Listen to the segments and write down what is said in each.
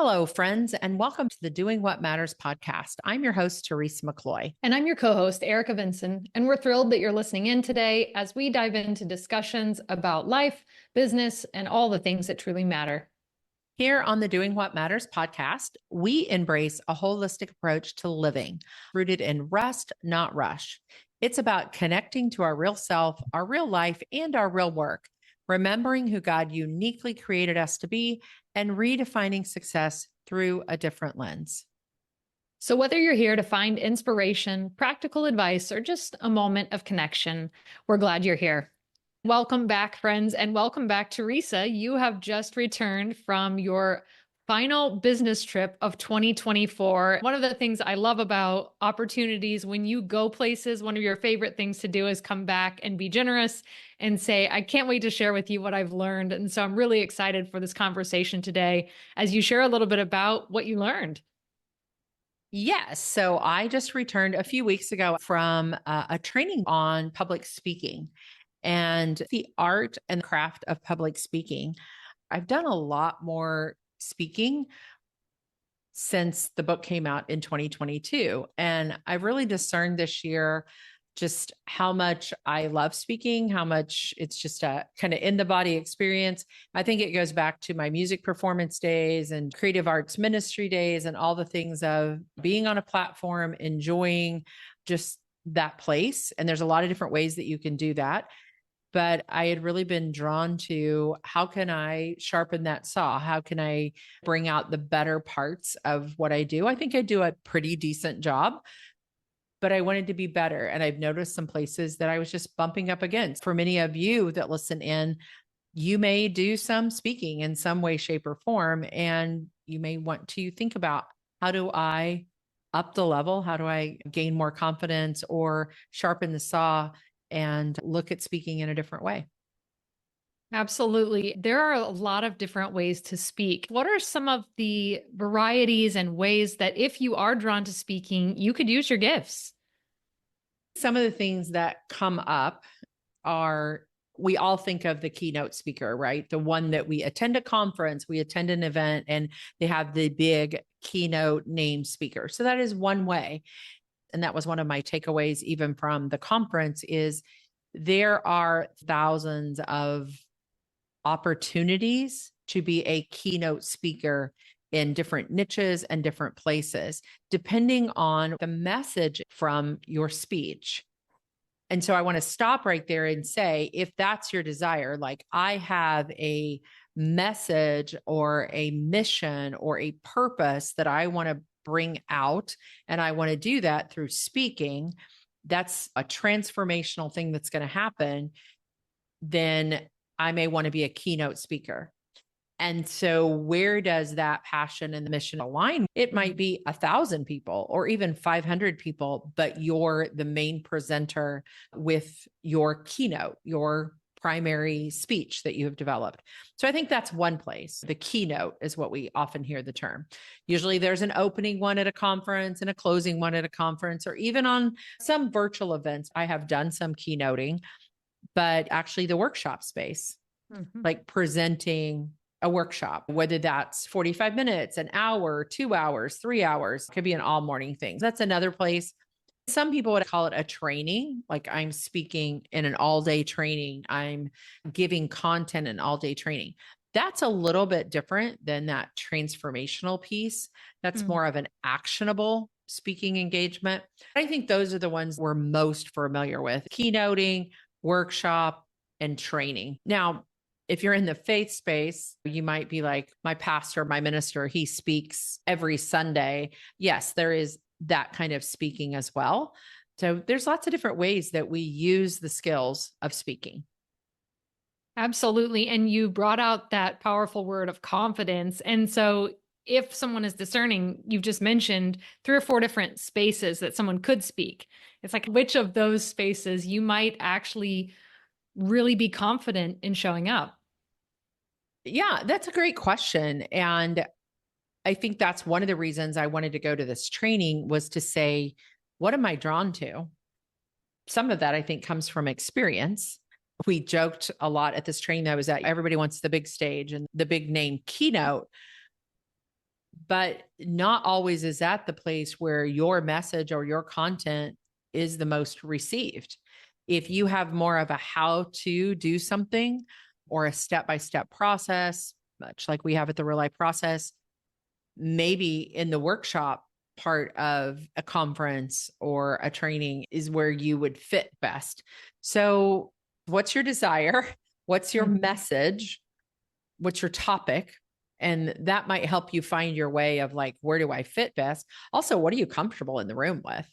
Hello, friends, and welcome to the Doing What Matters podcast. I'm your host, Teresa McCloy. And I'm your co-host, Erica Vinson, and we're thrilled that you're listening in today as we dive into discussions about life, business, and all the things that truly matter. Here on the Doing What Matters podcast, we embrace a holistic approach to living, rooted in rest, not rush. It's about connecting to our real self, our real life, and our real work, remembering who God uniquely created us to be, and redefining success through a different lens. So whether you're here to find inspiration, practical advice, or just a moment of connection, we're glad you're here. Welcome back, friends, and welcome back, Teresa. You have just returned from your final business trip of 2024. One of the things I love about opportunities when you go places, one of your favorite things to do is come back and be generous and say, I can't wait to share with you what I've learned. And so I'm really excited for this conversation today as you share a little bit about what you learned. Yes. So I just returned a few weeks ago from a training on public speaking and the art and craft of public speaking. I've done a lot more speaking since the book came out in 2022. And I've really discerned this year just how much I love speaking, how much it's just a kind of in the body experience. I think it goes back to my music performance days and creative arts ministry days and all the things of being on a platform, enjoying just that place. And there's a lot of different ways that you can do that. But I had really been drawn to how can I sharpen that saw? How can I bring out the better parts of what I do? I think I do a pretty decent job, but I wanted to be better. And I've noticed some places that I was just bumping up against. For many of you that listen in, you may do some speaking in some way, shape, or form, and you may want to think about how do I up the level? How do I gain more confidence or sharpen the saw and look at speaking in a different way? Absolutely. There are a lot of different ways to speak. What are some of the varieties and ways that if you are drawn to speaking, you could use your gifts? Some of the things that come up are we all think of the keynote speaker, right? The one that we attend a conference, we attend an event, and they have the big keynote name speaker. So that is one way. And that was one of my takeaways, even from the conference, is there are thousands of opportunities to be a keynote speaker in different niches and different places, depending on the message from your speech. And so I want to stop right there and say, if that's your desire, like I have a message or a mission or a purpose that I want to bring out, and I want to do that through speaking, that's a transformational thing that's going to happen, then I may want to be a keynote speaker. And so where does that passion and the mission align? It might be 1,000 people or even 500 people, but you're the main presenter with your keynote, your primary speech that you have developed. So I think that's one place. The keynote is what we often hear the term. Usually there's an opening one at a conference and a closing one at a conference, or even on some virtual events. I have done some keynoting, but actually the workshop space, like presenting a workshop, whether that's 45 minutes, an hour, 2 hours, 3 hours, could be an all morning thing. That's another place. Some people would call it a training, like I'm speaking in an all day training. I'm giving content in all day training. That's a little bit different than that transformational piece. That's more of an actionable speaking engagement. I think those are the ones we're most familiar with: keynoting, workshop, and training. Now, if you're in the faith space, you might be like, my pastor, my minister, he speaks every Sunday. Yes, there is that kind of speaking as well. So there's lots of different ways that we use the skills of speaking. Absolutely. And you brought out that powerful word of confidence. And so if someone is discerning, you've just mentioned 3 or 4 different spaces that someone could speak. It's like, which of those spaces you might actually really be confident in showing up? Yeah, that's a great question. And I think that's one of the reasons I wanted to go to this training, was to say, what am I drawn to? Some of that I think comes from experience. We joked a lot at this training that I was at, everybody wants the big stage and the big name keynote. but not always is that the place where your message or your content is the most received. If you have more of a how to do something or a step-by-step process, much like we have at the Real Life Process, maybe in the workshop part of a conference or a training is where you would fit best. So, what's your desire? What's your message? What's your topic? And that might help you find your way of like, where do I fit best? Also, what are you comfortable in the room with?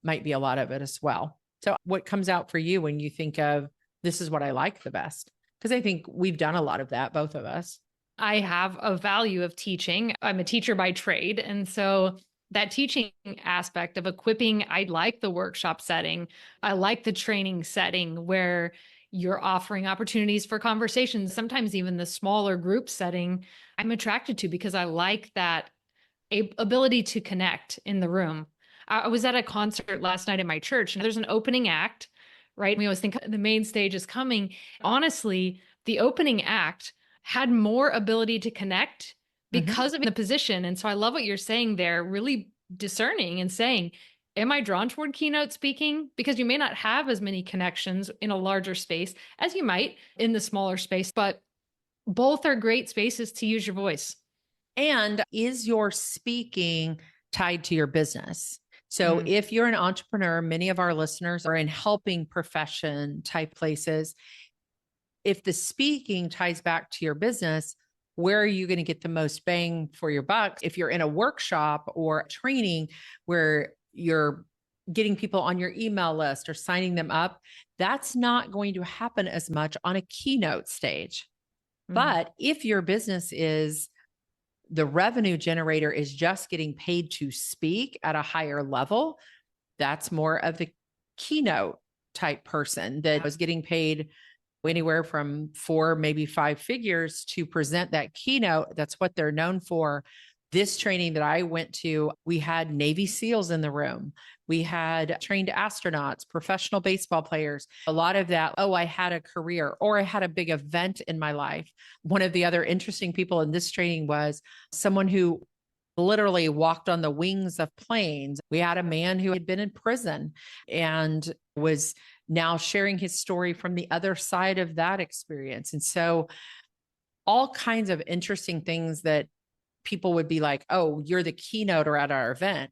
Might be a lot of it as well. So, what comes out for you when you think of this is what I like the best? Because I think we've done a lot of that, both of us. I have a value of teaching. I'm a teacher by trade. And so that teaching aspect of equipping, I like the workshop setting. I like the training setting where you're offering opportunities for conversations, sometimes even the smaller group setting I'm attracted to because I like that ability to connect in the room. I was at a concert last night at my church and there's an opening act, right? We always think the main stage is coming. Honestly, the opening act had more ability to connect because of the position. And so I love what you're saying there, really discerning and saying, am I drawn toward keynote speaking? Because you may not have as many connections in a larger space as you might in the smaller space, but both are great spaces to use your voice. And is your speaking tied to your business? So if you're an entrepreneur, many of our listeners are in helping profession type places. If the speaking ties back to your business, where are you going to get the most bang for your buck? If you're in a workshop or a training where you're getting people on your email list or signing them up, that's not going to happen as much on a keynote stage. But if your business is the revenue generator is just getting paid to speak at a higher level, that's more of the keynote type person that was getting paid anywhere from 4, maybe 5 figures to present that keynote. That's what they're known for. This training that I went to, we had Navy SEALs in the room. We had trained astronauts, professional baseball players. A lot of that, oh, I had a career or I had a big event in my life. One of the other interesting people in this training was someone who literally walked on the wings of planes. We had a man who had been in prison and was now sharing his story from the other side of that experience. And so all kinds of interesting things that people would be like, oh, you're the keynoter at our event.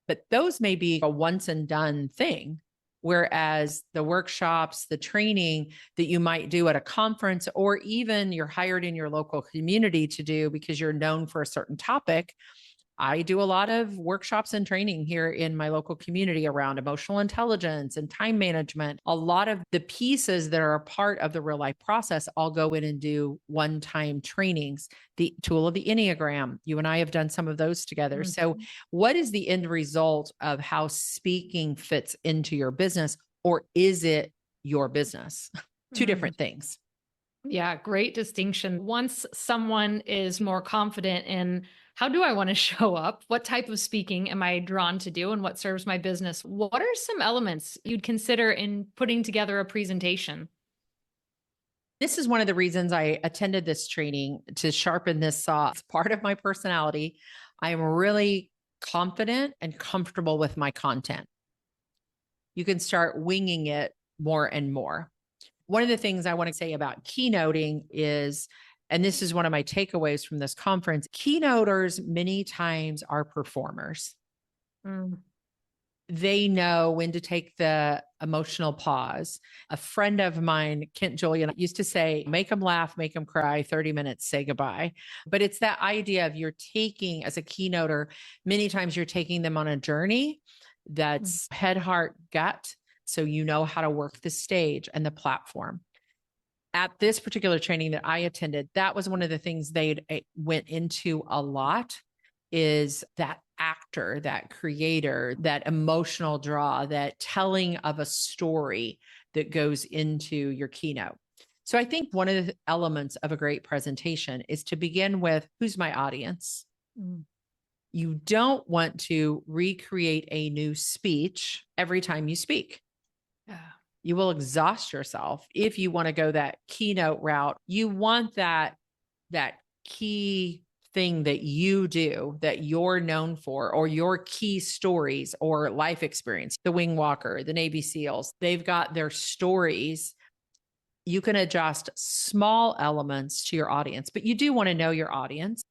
But those may be a once and done thing. Whereas the workshops, the training that you might do at a conference, or even you're hired in your local community to do because you're known for a certain topic. I do a lot of workshops and training here in my local community around emotional intelligence and time management. A lot of the pieces that are a part of the Real Life Process, I'll go in and do one-time trainings. The tool of the Enneagram, you and I have done some of those together. So what is the end result of how speaking fits into your business, or is it your business? Two different things. Yeah, great distinction. Once someone is more confident in how do I want to show up? What type of speaking am I drawn to do and what serves my business? What are some elements you'd consider in putting together a presentation? This is one of the reasons I attended this training, to sharpen this saw. It's part of my personality. I am really confident and comfortable with my content. You can start winging it more and more. One of the things I want to say about keynoting is, and this is one of my takeaways from this conference, keynoters many times are performers. They know when to take the emotional pause. A friend of mine, Kent Julian, used to say, make them laugh, make them cry, 30 minutes, say goodbye. But it's that idea of you're taking, as a keynoter, many times you're taking them on a journey that's head, heart, gut. So you know how to work the stage and the platform. At this particular training that I attended, that was one of the things they went into a lot, is that actor, that creator, that emotional draw, that telling of a story that goes into your keynote. So I think one of the elements of a great presentation is to begin with, who's my audience? You don't want to recreate a new speech every time you speak. You will exhaust yourself if you want to go that keynote route. You want that key thing that you do that you're known for, or your key stories or life experience. The wing walker, the Navy SEALs, they've got their stories. You can adjust small elements to your audience, but you do want to know your audience.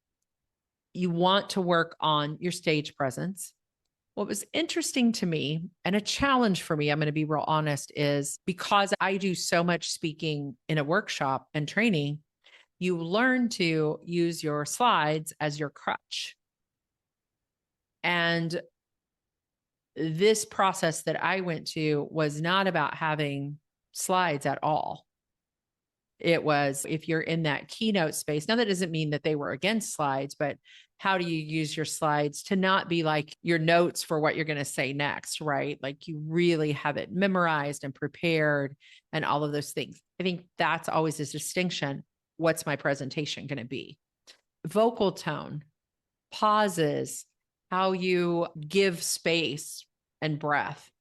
You want to work on your stage presence. What was interesting to me and a challenge for me, I'm going to be real honest, is because I do so much speaking in a workshop and training, you learn to use your slides as your crutch. And this process that I went to was not about having slides at all. It was, if you're in that keynote space. Now, that doesn't mean that they were against slides, but how do you use your slides to not be like your notes for what you're going to say next, right? Like you really have it memorized and prepared and all of those things. I think that's always a distinction. What's my presentation going to be? Vocal tone, pauses, how you give space and breath.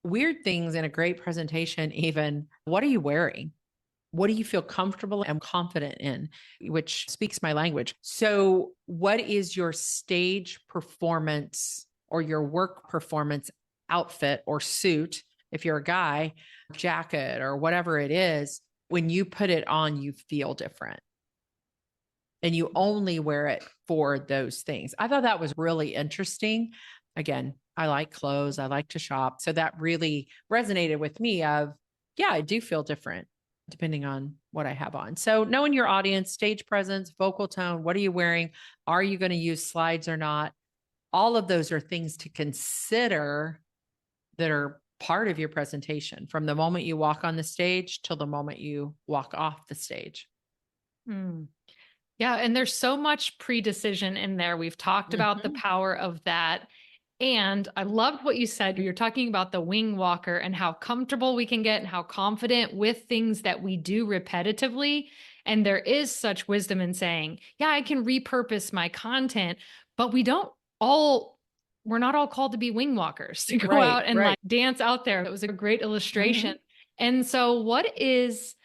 Weird things in a great presentation, even what are you wearing? What do you feel comfortable and confident in, which speaks my language? So, what is your stage performance or your work performance outfit or suit? If you're a guy, jacket or whatever it is, when you put it on, you feel different. And you only wear it for those things. I thought that was really interesting. Again, I like clothes, I like to shop. So that really resonated with me of, yeah, I do feel different depending on what I have on. So knowing your audience, stage presence, vocal tone, what are you wearing? Are you going to use slides or not? All of those are things to consider that are part of your presentation from the moment you walk on the stage till the moment you walk off the stage. Mm. Yeah. And there's so much pre-decision in there. We've talked about the power of that. And I loved what you said. You're talking about the wing walker and how comfortable we can get and how confident with things that we do repetitively. And there is such wisdom in saying, yeah, I can repurpose my content, but we're not all called to be wing walkers to go out and like dance out there. It was a great illustration. And so, what is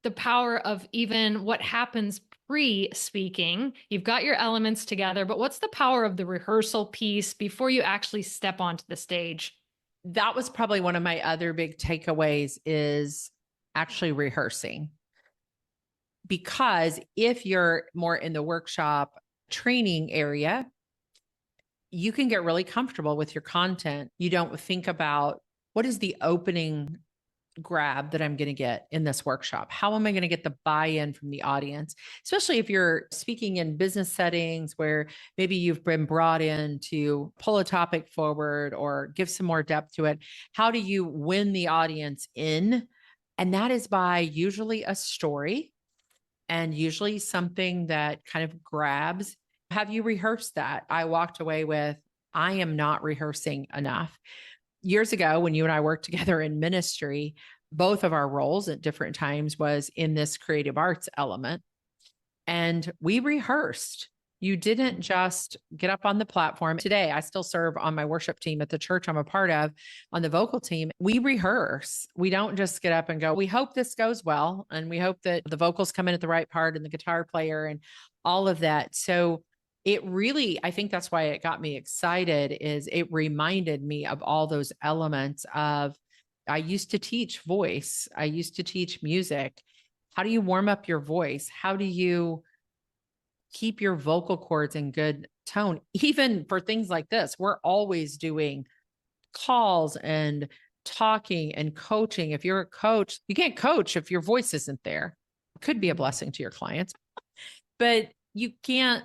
the power of even what happens pre-speaking? You've got your elements together, but what's the power of the rehearsal piece before you actually step onto the stage? That was probably one of my other big takeaways, is actually rehearsing. Because if you're more in the workshop training area, you can get really comfortable with your content. You don't think about what is the opening grab that I'm going to get in this workshop? How am I going to get the buy-in from the audience? Especially if you're speaking in business settings where maybe you've been brought in to pull a topic forward or give some more depth to it. How do you win the audience in? And that is by usually a story and usually something that kind of grabs. Have you rehearsed that? I walked away with, I am not rehearsing enough. Years ago, when you and I worked together in ministry, both of our roles at different times was in this creative arts element. And we rehearsed. You didn't just get up on the platform. Today, I still serve on my worship team at the church I'm a part of on the vocal team. We rehearse. We don't just get up and go, we hope this goes well. And we hope that the vocals come in at the right part and the guitar player and all of that. So it really, I think that's why it got me excited, is it reminded me of all those elements of, I used to teach voice. I used to teach music. How do you warm up your voice? How do you keep your vocal cords in good tone? Even for things like this, we're always doing calls and talking and coaching. If you're a coach, you can't coach if your voice isn't there. It could be a blessing to your clients, but you can't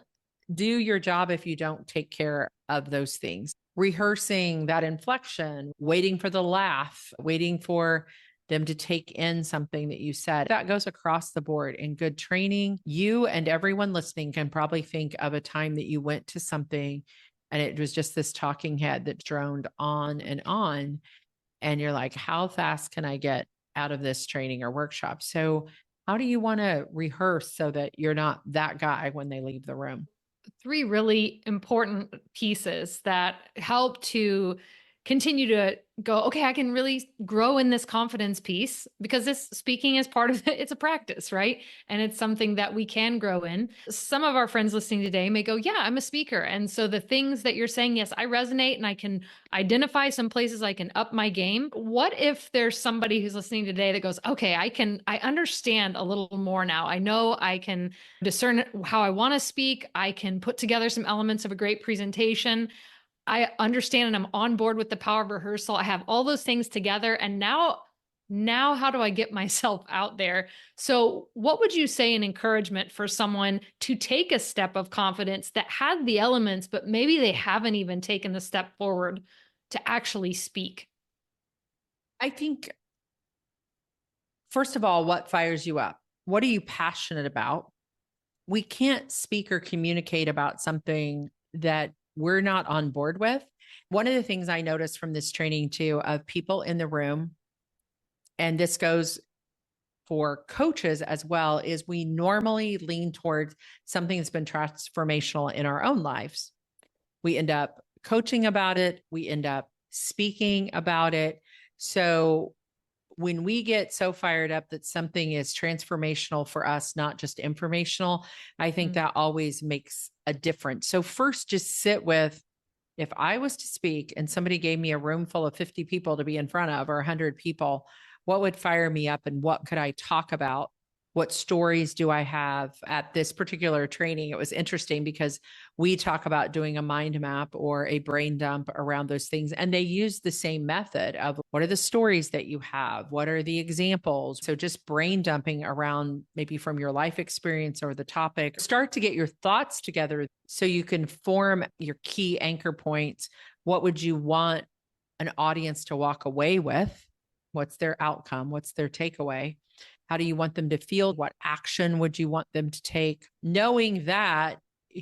do your job if you don't take care of those things. Rehearsing that inflection, waiting for the laugh, waiting for them to take in something that you said. That goes across the board in good training. You and everyone listening can probably think of a time that you went to something and it was just this talking head that droned on. And you're like, how fast can I get out of this training or workshop? So how do you want to rehearse so that you're not that guy when they leave the room? 3 really important pieces that help to continue to go, okay, I can really grow in this confidence piece because this speaking is part of it. It's a practice, right? And it's something that we can grow in. Some of our friends listening today may go, yeah, I'm a speaker. And so the things that you're saying, yes, I resonate and I can identify some places I can up my game. What if there's somebody who's listening today that goes, okay, I understand a little more now. I know I can discern how I want to speak. I can put together some elements of a great presentation. I understand and I'm on board with the power of rehearsal. I have all those things together. And now how do I get myself out there? So what would you say an encouragement for someone to take a step of confidence that had the elements, but maybe they haven't even taken the step forward to actually speak? I think, first of all, what fires you up? What are you passionate about? We can't speak or communicate about something that we're not on board with. One of the things I noticed from this training too, of people in the room, and this goes for coaches as well, is we normally lean towards something that's been transformational in our own lives. We end up coaching about it. We end up speaking about it. So when we get so fired up that something is transformational for us, not just informational, I think that always makes a difference. So first, just sit with, if I was to speak and somebody gave me a room full of 50 people to be in front of, or 100 people, what would fire me up and what could I talk about? What stories do I have? At this particular training, it was interesting because we talk about doing a mind map or a brain dump around those things. And they use the same method of, what are the stories that you have? What are the examples? So just brain dumping around maybe from your life experience or the topic. Start to get your thoughts together so you can form your key anchor points. What would you want an audience to walk away with? What's their outcome? What's their takeaway? How do you want them to feel? What action would you want them to take? Knowing that,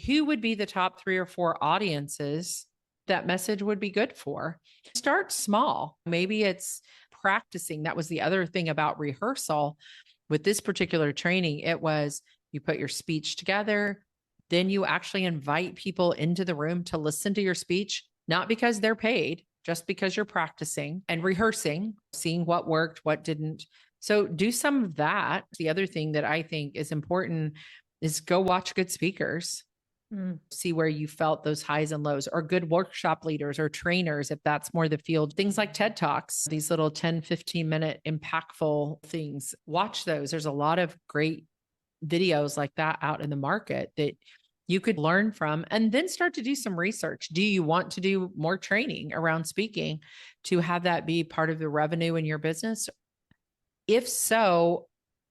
who would be the top 3 or 4 audiences that message would be good for? Start small. Maybe it's practicing. That was the other thing about rehearsal. With this particular training, it was, you put your speech together, then you actually invite people into the room to listen to your speech, not because they're paid, just because you're practicing and rehearsing, seeing what worked, what didn't. So do some of that. The other thing that I think is important is go watch good speakers, see where you felt those highs and lows, or good workshop leaders or trainers, if that's more the field. Things like TED Talks, these little 10, 15-minute impactful things. Watch those. There's a lot of great videos like that out in the market that you could learn from, and then start to do some research. Do you want to do more training around speaking to have that be part of the revenue in your business? If so,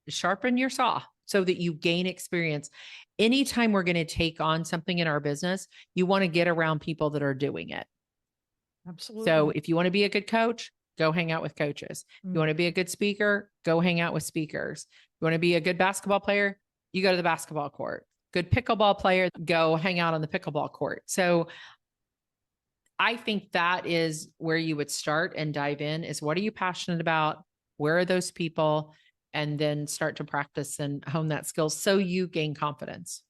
sharpen your saw so that you gain experience. Anytime we're going to take on something in our business, you want to get around people that are doing it. Absolutely. So if you want to be a good coach, go hang out with coaches. You want to be a good speaker, go hang out with speakers. You want to be a good basketball player, you go to the basketball court. Good pickleball player, go hang out on the pickleball court. So I think that is where you would start and dive in, is what are you passionate about? Where are those people? And then start to practice and hone that skill so you gain confidence.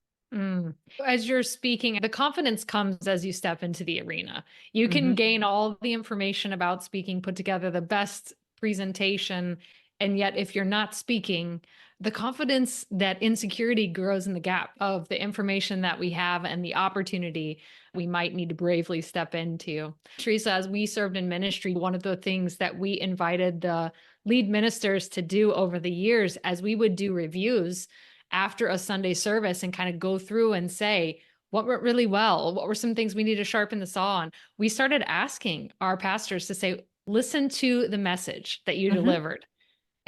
As you're speaking, the confidence comes as you step into the arena. You can gain all the information about speaking, put together the best presentation. And yet, if you're not speaking, the confidence, that insecurity grows in the gap of the information that we have and the opportunity we might need to bravely step into. Teresa, as we served in ministry, one of the things that we invited the lead ministers to do over the years, as we would do reviews after a Sunday service and kind of go through and say, what went really well? What were some things we need to sharpen the saw on? We started asking our pastors to say, listen to the message that you delivered.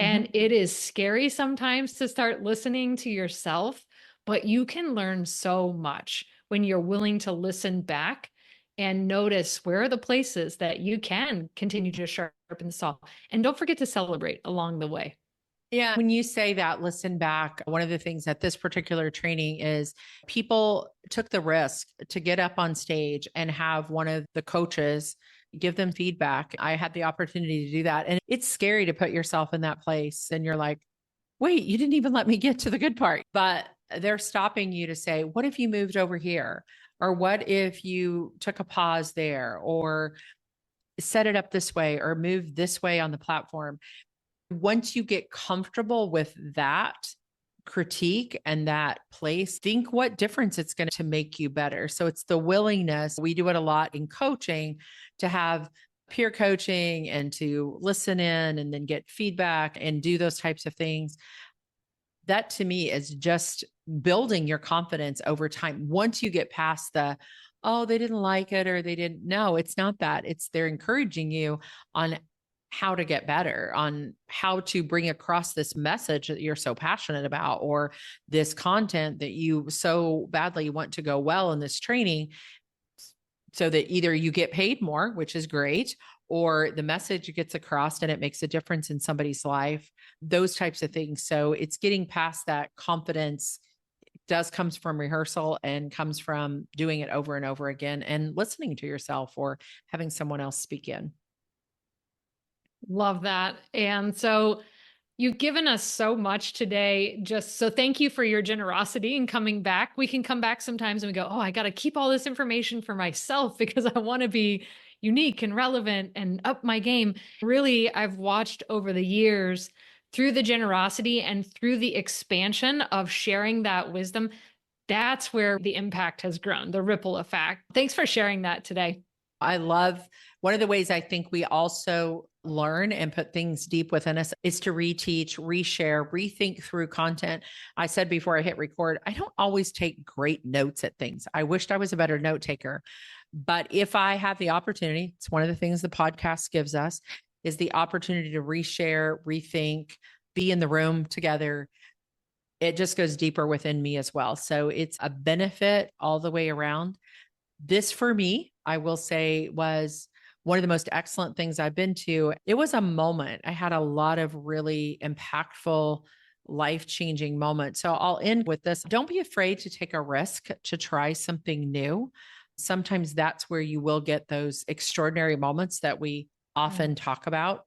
And it is scary sometimes to start listening to yourself, but you can learn so much when you're willing to listen back and notice where are the places that you can continue to sharpen the saw. And don't forget to celebrate along the way. Yeah. When you say that, listen back, one of the things at this particular training is people took the risk to get up on stage and have one of the coaches give them feedback. I had the opportunity to do that. And it's scary to put yourself in that place. And you're like, wait, you didn't even let me get to the good part. But they're stopping you to say, what if you moved over here? Or what if you took a pause there? Or set it up this way or move this way on the platform. Once you get comfortable with that critique and that place, think what difference it's going to make you better. So it's the willingness. We do it a lot in coaching to have peer coaching and to listen in and then get feedback and do those types of things. That to me is just building your confidence over time. Once you get past the, oh, they didn't like it or they didn't. No, it's not that. It's they're encouraging you on how to get better, on how to bring across this message that you're so passionate about, or this content that you so badly want to go well in this training, so that either you get paid more, which is great, or the message gets across and it makes a difference in somebody's life, those types of things. So it's getting past that. Confidence does comes from rehearsal and comes from doing it over and over again and listening to yourself or having someone else speak in. Love that. And so you've given us so much today. Just so thank you for your generosity and coming back. We can come back sometimes and we go, oh, I got to keep all this information for myself because I want to be unique and relevant and up my game. Really, I've watched over the years through the generosity and through the expansion of sharing that wisdom. That's where the impact has grown, the ripple effect. Thanks for sharing that today. I love one of the ways I think we also learn and put things deep within us is to reteach, reshare, rethink through content. I said before I hit record, I don't always take great notes at things. I wished I was a better note taker. But if I have the opportunity, it's one of the things the podcast gives us is the opportunity to reshare, rethink, be in the room together. It just goes deeper within me as well. So it's a benefit all the way around. This for me, I will say, was one of the most excellent things I've been to. It was a moment. I had a lot of really impactful, life-changing moments. So I'll end with this. Don't be afraid to take a risk to try something new. Sometimes that's where you will get those extraordinary moments that we often talk about.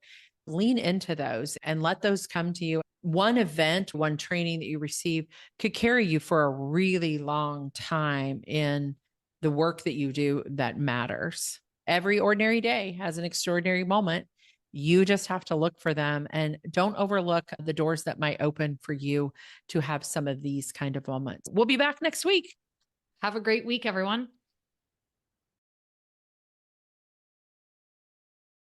Lean into those and let those come to you. One event, one training that you receive could carry you for a really long time in the work that you do that matters. Every ordinary day has an extraordinary moment. You just have to look for them and don't overlook the doors that might open for you to have some of these kind of moments. We'll be back next week. Have a great week, everyone.